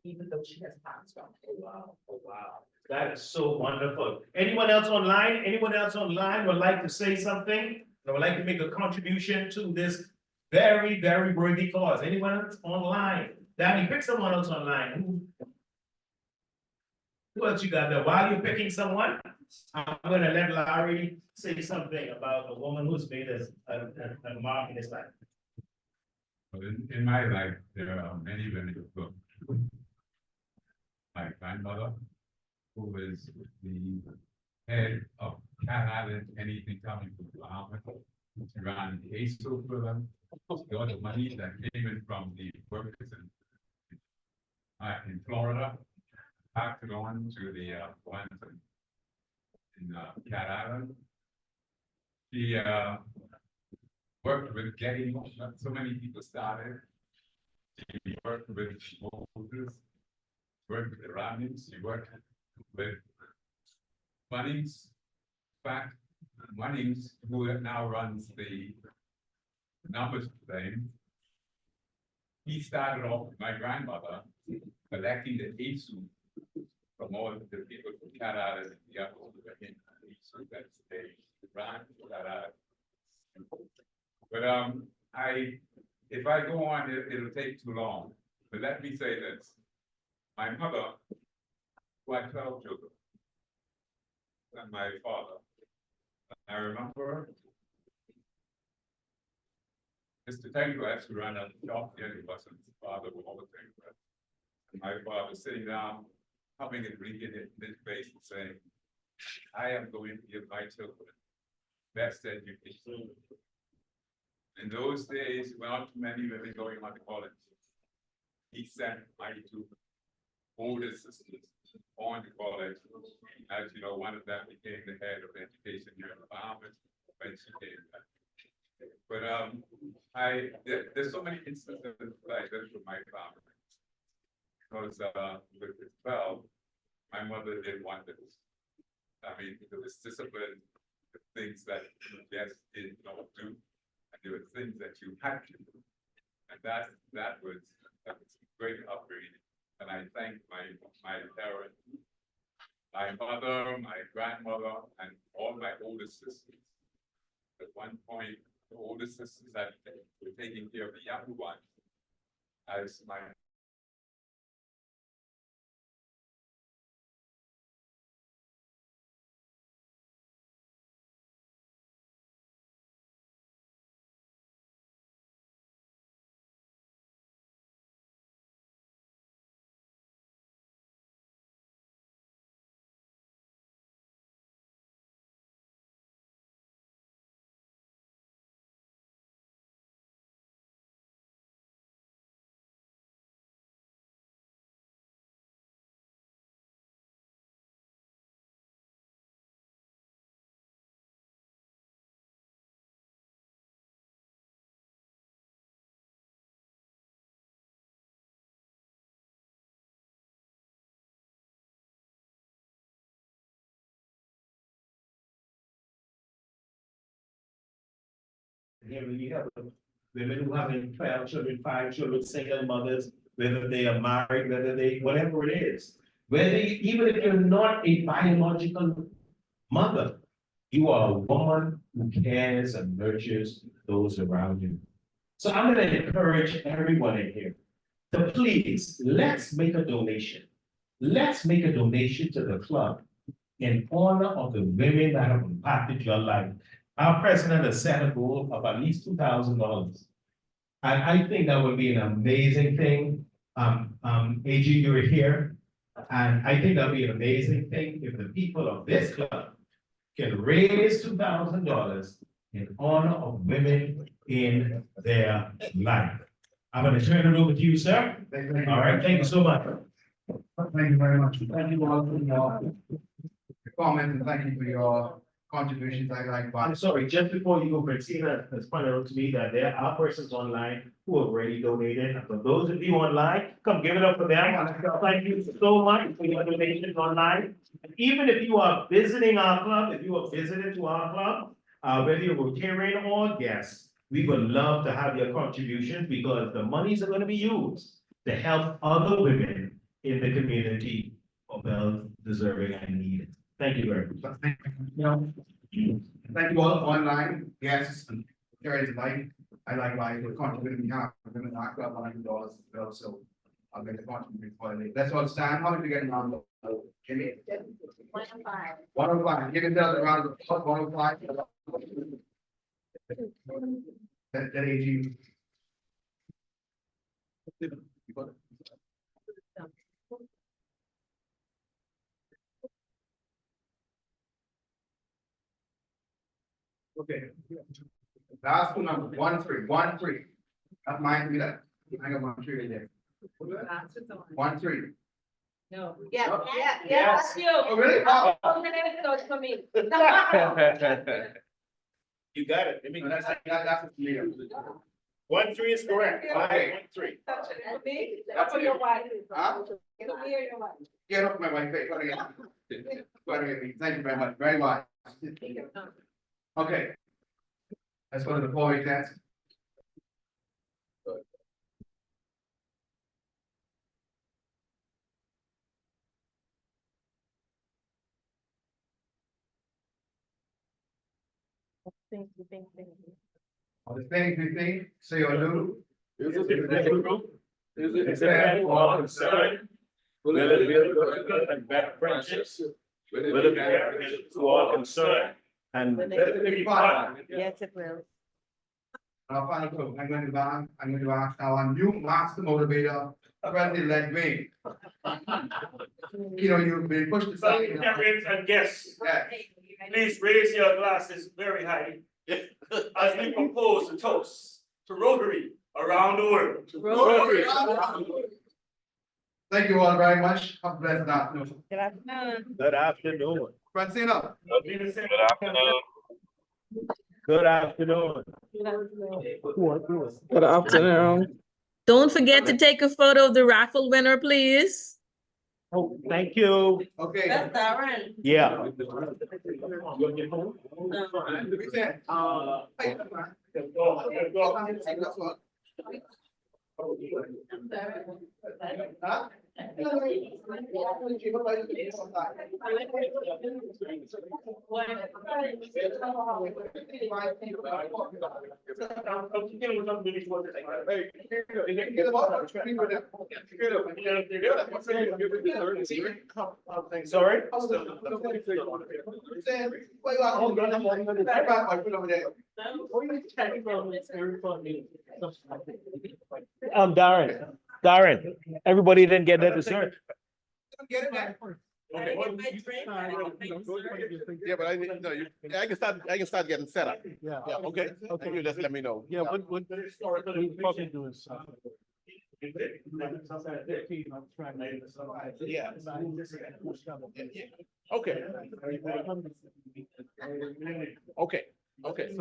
even though she has passed on. Oh, wow. Oh, wow. That is so wonderful. Anyone else online? Anyone else online would like to say something? Or would like to make a contribution to this very, very worthy cause? Anyone else online? Danny, pick someone else online. Who else you got there? While you're picking someone, I'm gonna let Larry say something about a woman who's made a mark in his life. In my life, there are many women who cook. My grandmother, who is the head of Cat Island, anything coming from Bahamas. She ran the ASO for them. Got the money that came in from the workers in Florida, passed it on to the ones in Cat Island. She worked with getting so many people started. She worked with Moses, worked with the Ramins, she worked with Bunnings. In fact, Bunnings, who now runs the numbers thing, he started off with my grandmother collecting the ASU from all the people from Cat Island and the others who were in ASU that they ran Cat Island. But, if I go on, it'll take too long, but let me say this. My mother, who had 12 children, and my father, I remember Mr. Tango has to run a shop here, he wasn't father of all the things, but my father sitting down, coming and reading it in his face and saying, I am going to give my children best education. In those days, not too many women going on to college. He sent my two older sisters on to college. As you know, one of them became the head of education here in the Bahamas when she came back. But there's so many instances like this from my family. Because with the 12, my mother did wonders. I mean, there was discipline, the things that you just did not do, and there were things that you had to do. And that was a great upbringing. And I thank my parents, my mother, my grandmother, and all my older sisters. At one point, the older sisters that were taking care of the younger ones as my Here we have women who have 12 children, 5 children, single mothers, whether they are married, whether they, whatever it is. Even if you're not a biological mother, you are a woman who cares and nurtures those around you. So I'm gonna encourage everyone in here to please, let's make a donation. Let's make a donation to the club in honor of the women that have impacted your life. Our president has set a goal of at least $2,000. And I think that would be an amazing thing. AG, you were here. And I think that'd be an amazing thing if the people of this club can raise $2,000 in honor of women in their life. I'm gonna turn it over to you, sir. All right, thank you so much. Thank you very much. Thank you all for your comments and thank you for your contributions. I like I'm that. sorry, just before you go, Christina has pointed out to me that there are persons online who have already donated. And for those of you online, come give it up for them. Thank you so much for your donations online. And even if you are visiting our club, if you are visiting to our club, whether you're Rotarian or guest, we would love to have your contributions because the monies are going to be used to help other women in the community who are deserving and needed. Thank you very much. Thank you all online, guests, and sharing tonight. I like my contributing behalf of women, I got $100 as well, so I'll make a contribution for it. Let's all stand. How did we get around? Jimmy? 105. 105. Give it a round of applause. 105. That AG. Okay. Last two numbers, 1-3. That's mine, that. I got 1-3 right there. 1-3. No. Yes. Oh, really? Wow. For me. You got it. No, that's Leo. 1-3 is correct. Okay. 1-3. That's it. Huh? Get me or your wife. Get off my wife. Thank you very much. Very wise. Okay. Let's go to the poll test. All the things we think, say or do. Is it all concerned? Will it build good and better friendships? Will it be beneficial to all concerned? And let it be fun. Yes, it will. Final, I'm going to ask our new master motivator, President Wayne. You know, you've been pushed aside. Parents and guests, please raise your glasses very high as we propose a toast to Rotary around the world. Rotary. Thank you all very much. Have a blessed afternoon. Good afternoon. Good afternoon. Francina. Good afternoon. Good afternoon. Don't forget to take a photo of the raffle winner, please. Oh, thank you. Okay. That's Darren. Yeah. Sorry? Darren, everybody didn't get their dessert. Get it back. Okay. Yeah, but I can start getting set up. Yeah. Yeah, okay, okay, you just let me know. Yeah, what we probably do is. Yeah. Okay. Okay, okay.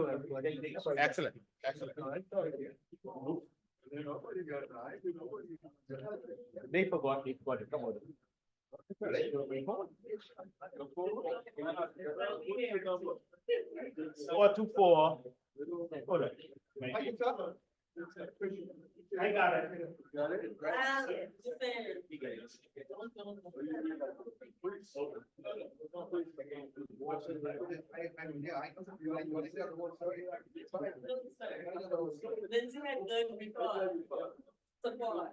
Excellent, excellent. They forgot it, but come on. 424. Hold on. I got it. Lindsay had good report. Support.